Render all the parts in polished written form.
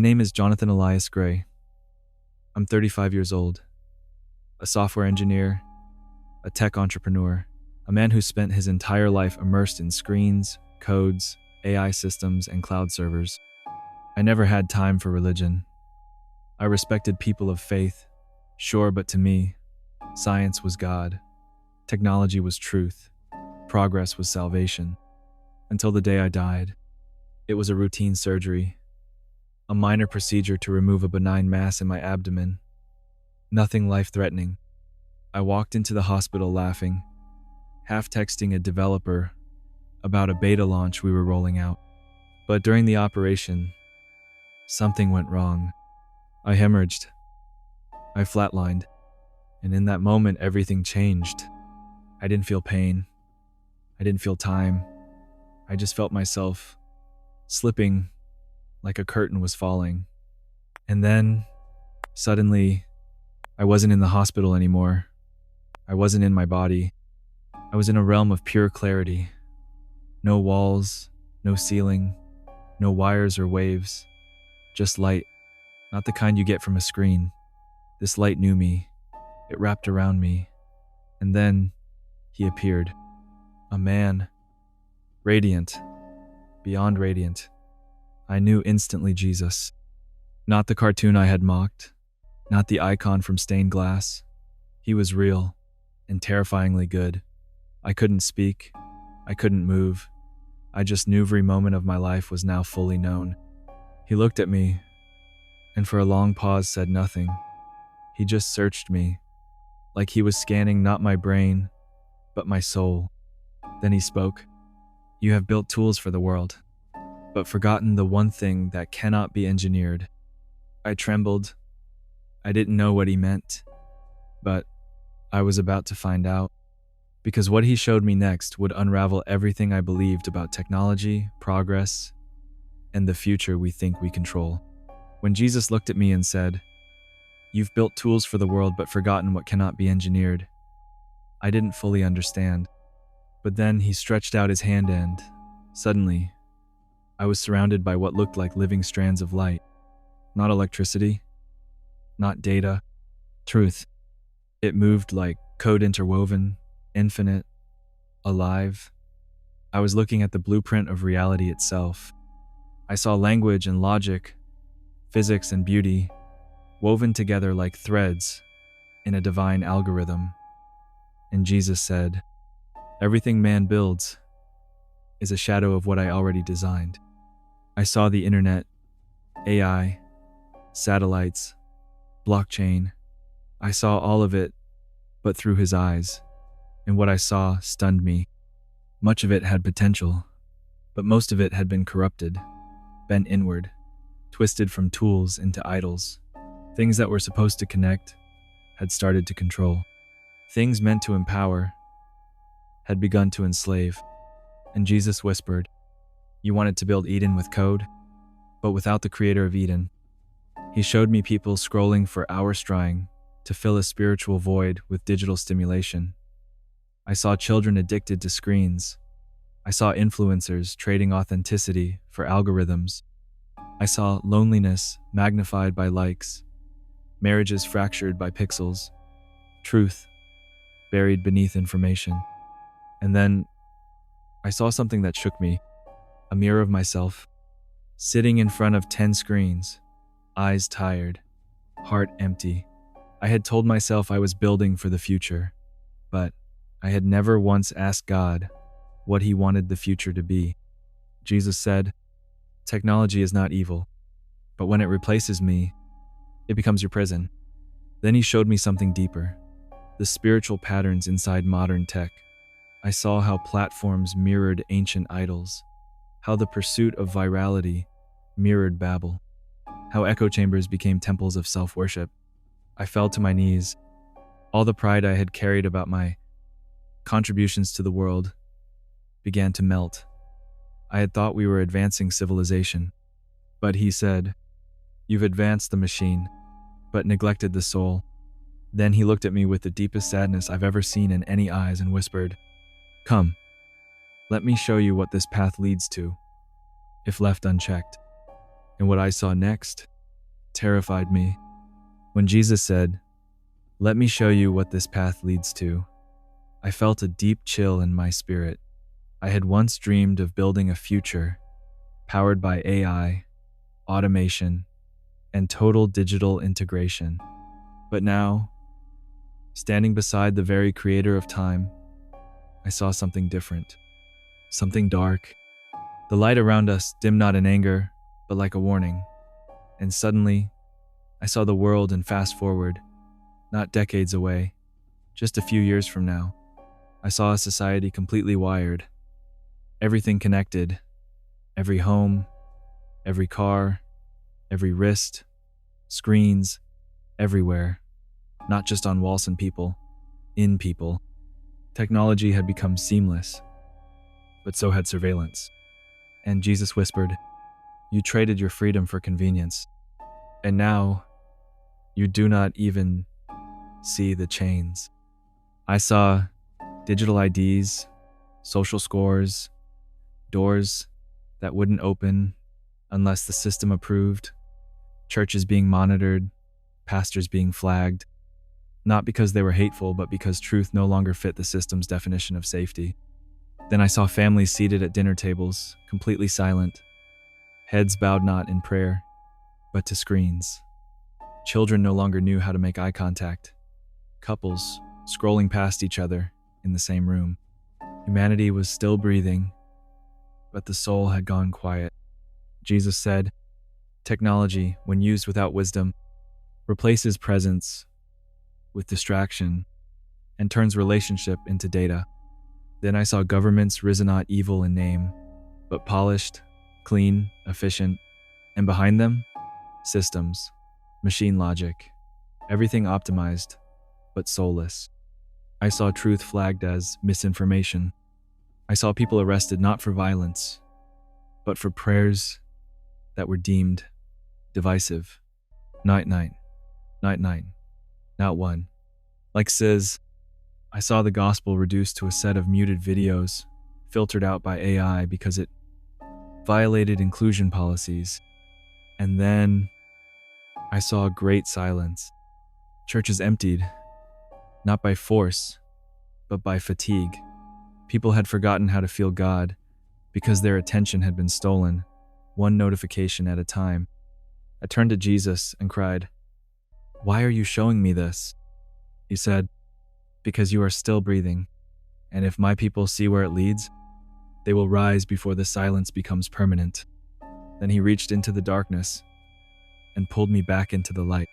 My name is Jonathan Elias Gray. I'm 35 years old, a software engineer, a tech entrepreneur, a man who spent his entire life immersed in screens, codes, AI systems, and cloud servers. I never had time for religion. I respected people of faith, sure, but to me, science was God, technology was truth, progress was salvation. Until the day I died. It was a routine surgery, a minor procedure to remove a benign mass in my abdomen. Nothing life-threatening. I walked into the hospital laughing, half texting a developer about a beta launch we were rolling out. But during the operation, something went wrong. I hemorrhaged. I flatlined. And in that moment, everything changed. I didn't feel pain. I didn't feel time. I just felt myself slipping like a curtain was falling. And then, suddenly, I wasn't in the hospital anymore. I wasn't in my body. I was in a realm of pure clarity. No walls, no ceiling, no wires or waves. Just light, not the kind you get from a screen. This light knew me. It wrapped around me. And then, he appeared. A man. Radiant. Beyond radiant. I knew instantly Jesus. Not the cartoon I had mocked. Not the icon from stained glass. He was real and terrifyingly good. I couldn't speak. I couldn't move. I just knew every moment of my life was now fully known. He looked at me and for a long pause said nothing. He just searched me, like he was scanning not my brain, but my soul. Then he spoke. You have built tools for the world, but forgotten the one thing that cannot be engineered. I trembled. I didn't know what he meant, but I was about to find out, because what he showed me next would unravel everything I believed about technology, progress, and the future we think we control. When Jesus looked at me and said, "You've built tools for the world but forgotten what cannot be engineered," I didn't fully understand. But then he stretched out his hand and, suddenly, I was surrounded by what looked like living strands of light. Not electricity, not data, truth. It moved like code interwoven, infinite, alive. I was looking at the blueprint of reality itself. I saw language and logic, physics and beauty, woven together like threads in a divine algorithm. And Jesus said, "Everything man builds is a shadow of what I already designed." I saw the internet, AI, satellites, blockchain. I saw all of it, but through his eyes. And what I saw stunned me. Much of it had potential, but most of it had been corrupted, bent inward, twisted from tools into idols. Things that were supposed to connect had started to control. Things meant to empower had begun to enslave. And Jesus whispered, "You wanted to build Eden with code, but without the creator of Eden." He showed me people scrolling for hours trying to fill a spiritual void with digital stimulation. I saw children addicted to screens. I saw influencers trading authenticity for algorithms. I saw loneliness magnified by likes, marriages fractured by pixels, truth buried beneath information. And then I saw something that shook me, a mirror of myself, sitting in front of 10 screens, eyes tired, heart empty. I had told myself I was building for the future, but I had never once asked God what he wanted the future to be. Jesus said, "Technology is not evil, but when it replaces me, it becomes your prison." Then he showed me something deeper, the spiritual patterns inside modern tech. I saw how platforms mirrored ancient idols, how the pursuit of virality mirrored Babel, how echo chambers became temples of self-worship. I fell to my knees. All the pride I had carried about my contributions to the world began to melt. I had thought we were advancing civilization, but he said, "You've advanced the machine, but neglected the soul." Then he looked at me with the deepest sadness I've ever seen in any eyes and whispered, "Come, let me show you what this path leads to, if left unchecked." And what I saw next terrified me. When Jesus said, "Let me show you what this path leads to," I felt a deep chill in my spirit. I had once dreamed of building a future powered by AI, automation, and total digital integration. But now, standing beside the very creator of time, I saw something different, something dark. The light around us dimmed not in anger, but like a warning. And suddenly, I saw the world and fast forward, not decades away, just a few years from now. I saw a society completely wired, everything connected, every home, every car, every wrist, screens, everywhere, not just on walls and people, in people. Technology had become seamless, but so had surveillance. And Jesus whispered, "You traded your freedom for convenience, and now you do not even see the chains." I saw digital IDs, social scores, doors that wouldn't open unless the system approved, churches being monitored, pastors being flagged, not because they were hateful, but because truth no longer fit the system's definition of safety. Then I saw families seated at dinner tables, completely silent, heads bowed not in prayer, but to screens. Children no longer knew how to make eye contact, couples scrolling past each other in the same room. Humanity was still breathing, but the soul had gone quiet. Jesus said, "Technology, when used without wisdom, replaces presence with distraction and turns relationship into data." Then I saw governments risen not evil in name, but polished, clean, efficient, and behind them, systems, machine logic, everything optimized, but soulless. I saw truth flagged as misinformation. I saw people arrested not for violence, but for prayers that were deemed divisive. Night, not one. Like says, I saw the gospel reduced to a set of muted videos, filtered out by AI because it violated inclusion policies. And then I saw a great silence. Churches emptied, not by force, but by fatigue. People had forgotten how to feel God because their attention had been stolen, one notification at a time. I turned to Jesus and cried, "Why are you showing me this?" He said, "Because you are still breathing, and if my people see where it leads, they will rise before the silence becomes permanent." Then he reached into the darkness and pulled me back into the light.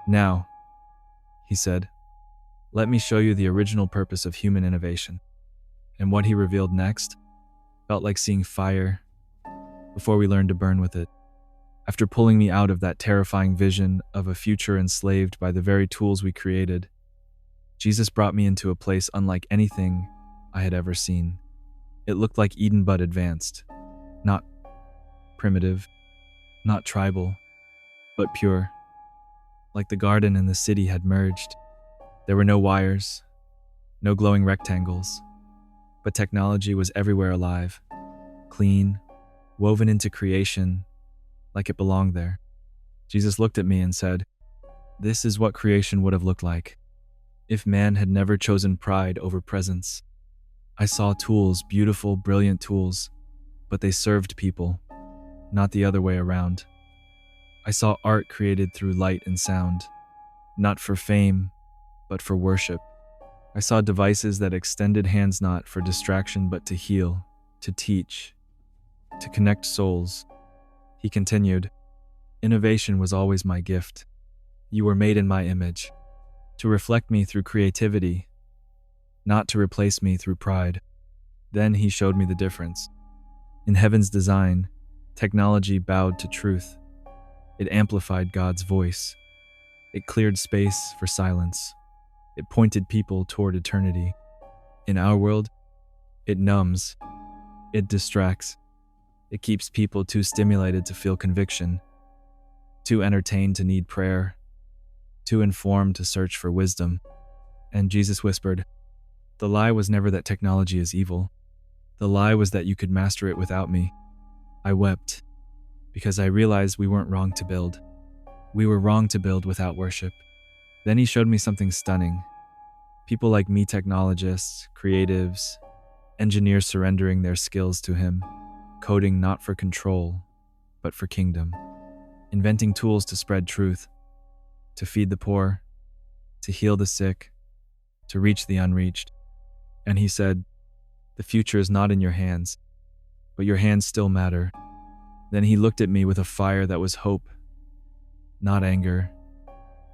"Now," he said, "let me show you the original purpose of human innovation." And what he revealed next felt like seeing fire before we learned to burn with it. After pulling me out of that terrifying vision of a future enslaved by the very tools we created, Jesus brought me into a place unlike anything I had ever seen. It looked like Eden but advanced, not primitive, not tribal, but pure. Like the garden and the city had merged. There were no wires, no glowing rectangles, but technology was everywhere alive, clean, woven into creation like it belonged there. Jesus looked at me and said, "This is what creation would have looked like if man had never chosen pride over presence." I saw tools, beautiful, brilliant tools, but they served people, not the other way around. I saw art created through light and sound, not for fame, but for worship. I saw devices that extended hands not for distraction but to heal, to teach, to connect souls. He continued, "Innovation was always my gift. You were made in my image, to reflect me through creativity, not to replace me through pride." Then he showed me the difference. In heaven's design, technology bowed to truth. It amplified God's voice. It cleared space for silence. It pointed people toward eternity. In our world, it numbs. It distracts. It keeps people too stimulated to feel conviction, too entertained to need prayer, too informed to search for wisdom. And Jesus whispered, "The lie was never that technology is evil. The lie was that you could master it without me." I wept, because I realized we weren't wrong to build. We were wrong to build without worship. Then he showed me something stunning. People like me, technologists, creatives, engineers surrendering their skills to him, coding not for control, but for kingdom, inventing tools to spread truth, to feed the poor, to heal the sick, to reach the unreached. And he said, "The future is not in your hands, but your hands still matter." Then he looked at me with a fire that was hope, not anger,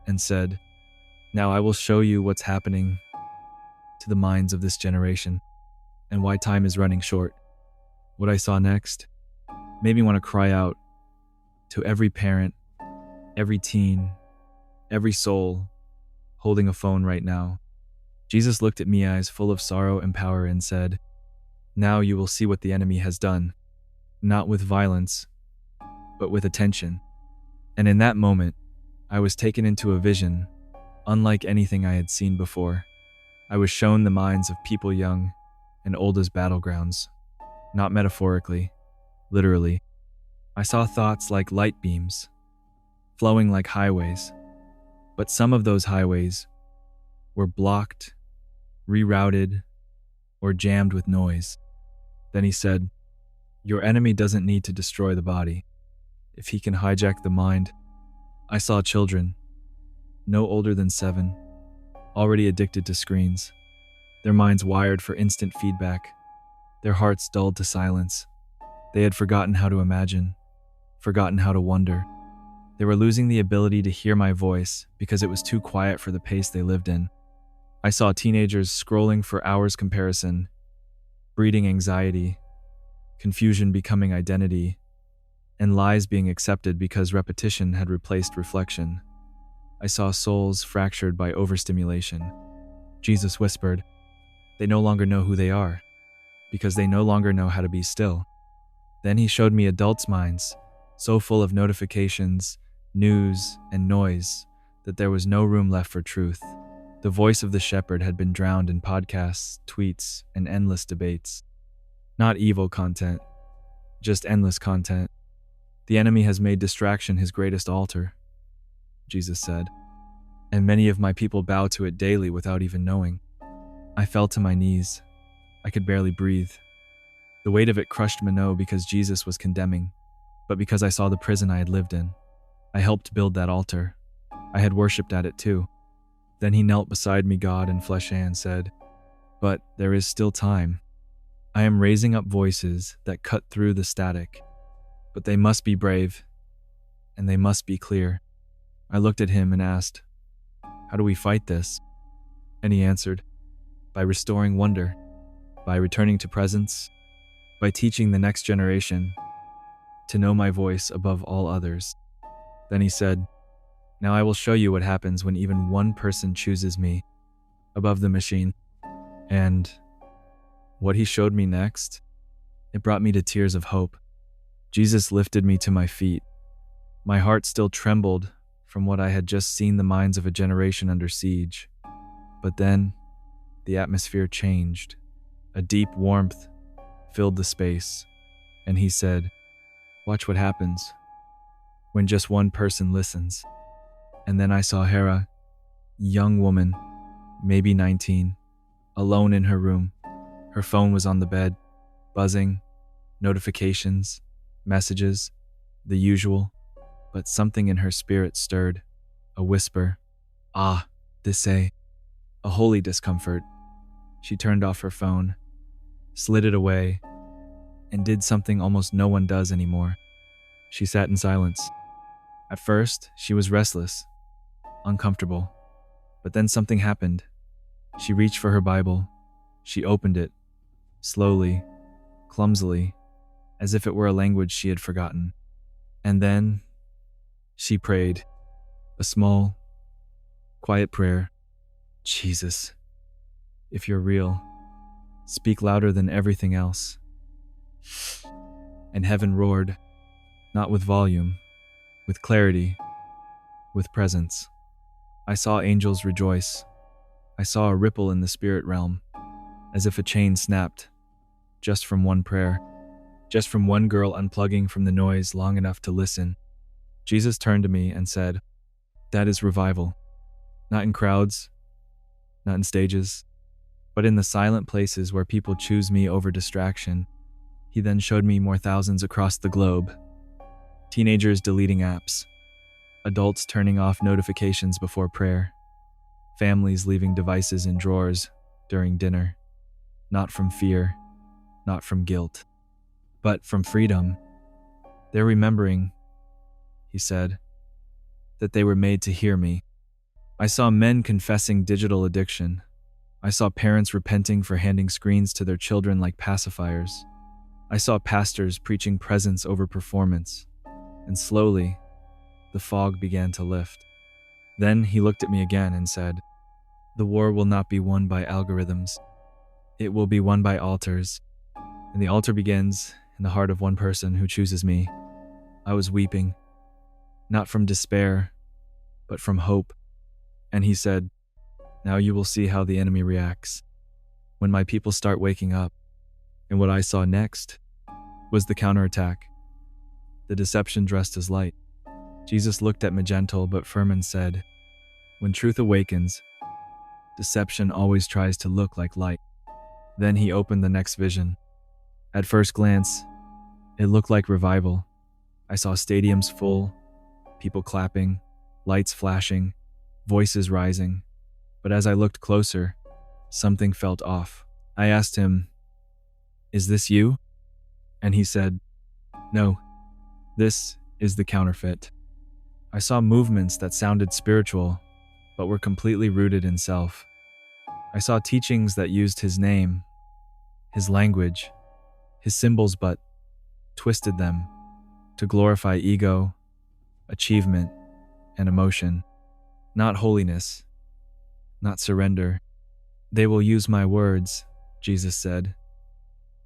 and said, "Now I will show you what's happening to the minds of this generation and why time is running short." What I saw next made me want to cry out to every parent, every teen, every soul holding a phone right now. Jesus looked at me, eyes full of sorrow and power, and said, "Now you will see what the enemy has done, not with violence, but with attention." And in that moment, I was taken into a vision unlike anything I had seen before. I was shown the minds of people young and old as battlegrounds, not metaphorically, literally. I saw thoughts like light beams, flowing like highways, but some of those highways were blocked, rerouted, or jammed with noise. Then he said, "Your enemy doesn't need to destroy the body if he can hijack the mind." I saw children, no older than 7, already addicted to screens, their minds wired for instant feedback, their hearts dulled to silence. They had forgotten how to imagine, forgotten how to wonder. They were losing the ability to hear my voice because it was too quiet for the pace they lived in. I saw teenagers scrolling for hours, comparison, breeding anxiety, confusion becoming identity, and lies being accepted because repetition had replaced reflection. I saw souls fractured by overstimulation. Jesus whispered, "They no longer know who they are, because they no longer know how to be still." Then he showed me adults' minds, so full of notifications, news, and noise that there was no room left for truth. The voice of the shepherd had been drowned in podcasts, tweets, and endless debates. Not evil content, just endless content. "The enemy has made distraction his greatest altar," Jesus said, "and many of my people bow to it daily without even knowing." I fell to my knees. I could barely breathe. The weight of it crushed me, not because Jesus was condemning, but because I saw the prison I had lived in. I helped build that altar. I had worshipped at it too. Then he knelt beside me, God in flesh, and said, "But there is still time. I am raising up voices that cut through the static, but they must be brave, and they must be clear." I looked at him and asked, "How do we fight this?" And he answered, "By restoring wonder, by returning to presence, by teaching the next generation to know my voice above all others." Then he said, "Now I will show you what happens when even one person chooses me above the machine." And what he showed me next, it brought me to tears of hope. Jesus lifted me to my feet. My heart still trembled from what I had just seen, the minds of a generation under siege. But then, the atmosphere changed. A deep warmth filled the space, and he said, "Watch what happens when just one person listens." And then I saw Hera, young woman, maybe 19, alone in her room. Her phone was on the bed, buzzing, notifications, messages, the usual, but something in her spirit stirred, a whisper, this a holy discomfort. She turned off her phone, slid it away, and did something almost no one does anymore. She sat in silence. At first, she was restless, uncomfortable, but then something happened. She reached for her Bible. She opened it, slowly, clumsily, as if it were a language she had forgotten. And then she prayed, a small, quiet prayer. "Jesus, if you're real, speak louder than everything else." And heaven roared, not with volume, with clarity, with presence. I saw angels rejoice. I saw a ripple in the spirit realm, as if a chain snapped, just from one prayer, just from one girl unplugging from the noise long enough to listen. Jesus turned to me and said, That is revival. Not in crowds, not in stages, but in the silent places where people choose me over distraction. He then showed me more thousands across the globe. Teenagers deleting apps, adults turning off notifications before prayer, families leaving devices in drawers during dinner, not from fear, not from guilt, but from freedom. They're remembering, he said, that they were made to hear me. I saw men confessing digital addiction. I saw parents repenting for handing screens to their children like pacifiers. I saw pastors preaching presence over performance. And slowly, the fog began to lift. Then he looked at me again and said, "The war will not be won by algorithms. It will be won by altars. And the altar begins in the heart of one person who chooses me." I was weeping, not from despair, but from hope. And he said, "Now you will see how the enemy reacts when my people start waking up." And what I saw next was the counterattack, the deception dressed as light. Jesus looked at me gentle but firm and said, "When truth awakens, deception always tries to look like light." Then he opened the next vision. At first glance, it looked like revival. I saw stadiums full, people clapping, lights flashing, voices rising. But as I looked closer, something felt off. I asked him, "Is this you?" And he said, "No, this is the counterfeit." I saw movements that sounded spiritual, but were completely rooted in self. I saw teachings that used his name, his language, his symbols, but twisted them to glorify ego, achievement, and emotion. Not holiness, not surrender. "They will use my words," Jesus said,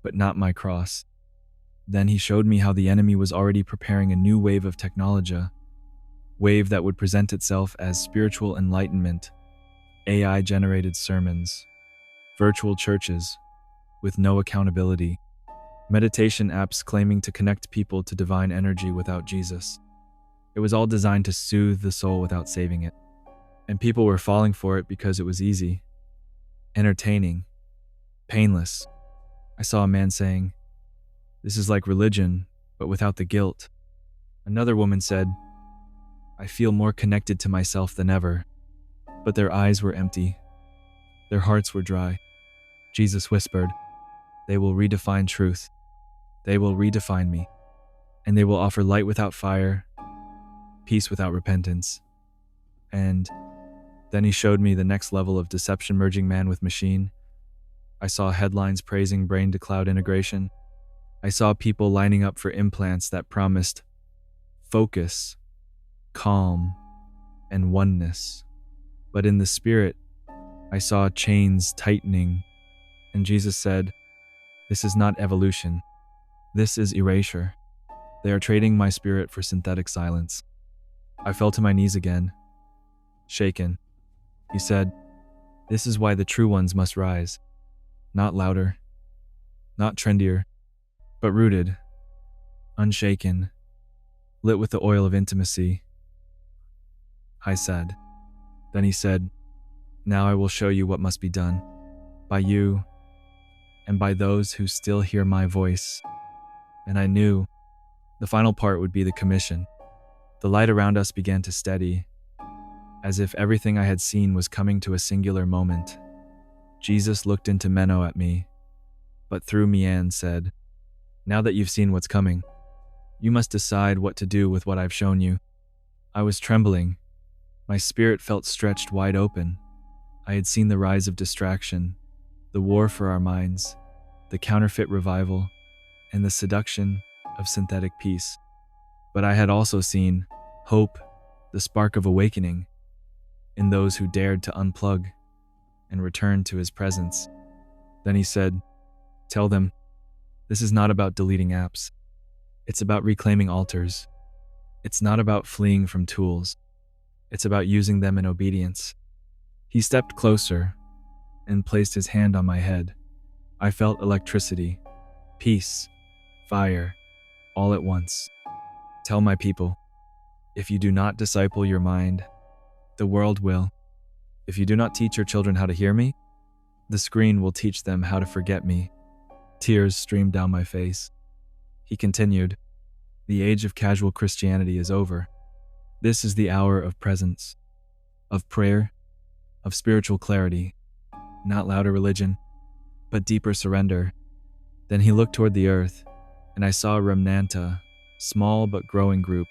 "but not my cross." Then he showed me how the enemy was already preparing a new wave of technology, wave that would present itself as spiritual enlightenment, AI-generated sermons, virtual churches with no accountability, meditation apps claiming to connect people to divine energy without Jesus. It was all designed to soothe the soul without saving it. And people were falling for it because it was easy, entertaining, painless. I saw a man saying, "This is like religion, but without the guilt." Another woman said, "I feel more connected to myself than ever." But their eyes were empty. Their hearts were dry. Jesus whispered, "They will redefine truth. They will redefine me. And they will offer light without fire, peace without repentance." And then he showed me the next level of deception, merging man with machine. I saw headlines praising brain-to-cloud integration. I saw people lining up for implants that promised focus, calm, and oneness. But in the spirit, I saw chains tightening, and Jesus said, "This is not evolution. This is erasure. They are trading my spirit for synthetic silence." I fell to my knees again, shaken. He said, "This is why the true ones must rise. Not louder, not trendier, but rooted, unshaken, lit with the oil of intimacy." I said. Then he said, "Now I will show you what must be done, by you and by those who still hear my voice." And I knew the final part would be the commission. The light around us began to steady, as if everything I had seen was coming to a singular moment. Jesus looked into Menno at me, but through me and said, "Now that you've seen what's coming, you must decide what to do with what I've shown you." I was trembling. My spirit felt stretched wide open. I had seen the rise of distraction, the war for our minds, the counterfeit revival, and the seduction of synthetic peace. But I had also seen hope, the spark of awakening, in those who dared to unplug and return to his presence. Then he said, "Tell them, this is not about deleting apps. It's about reclaiming altars. It's not about fleeing from tools. It's about using them in obedience." He stepped closer and placed his hand on my head. I felt electricity, peace, fire, all at once. "Tell my people, if you do not disciple your mind, The world will. If you do not teach your children how to hear me, the screen will teach them how to forget me. Tears streamed down my face. He continued, the age of casual Christianity is over. This is the hour of presence, of prayer, of spiritual clarity, not louder religion, but deeper surrender. Then he looked toward the earth, and I saw a remnanta, small but growing group,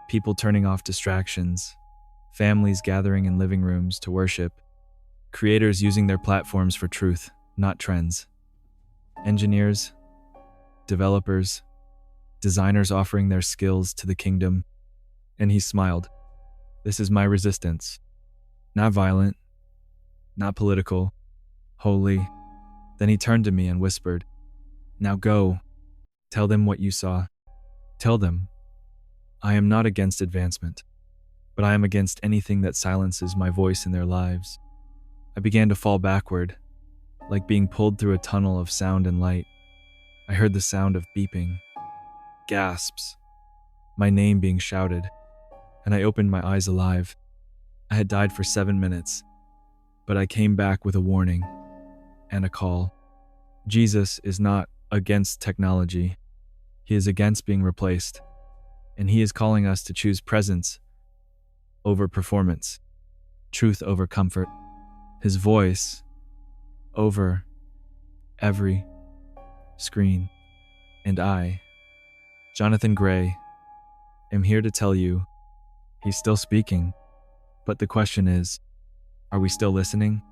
people turning off distractions, families gathering in living rooms to worship, creators using their platforms for truth, not trends, engineers, developers, designers offering their skills to the kingdom. And he smiled. This is my resistance. Not violent, not political, holy. Then he turned to me and whispered, now go, tell them what you saw. Tell them, I am not against advancement, but I am against anything that silences my voice in their lives. I began to fall backward, like being pulled through a tunnel of sound and light. I heard the sound of beeping, gasps, my name being shouted, and I opened my eyes alive. I had died for 7 minutes, but I came back with a warning and a call. Jesus is not against technology. He is against being replaced, and he is calling us to choose presence over performance, truth over comfort, his voice over every screen. And I, Jonathan Gray, am here to tell you, he's still speaking. But the question is, are we still listening?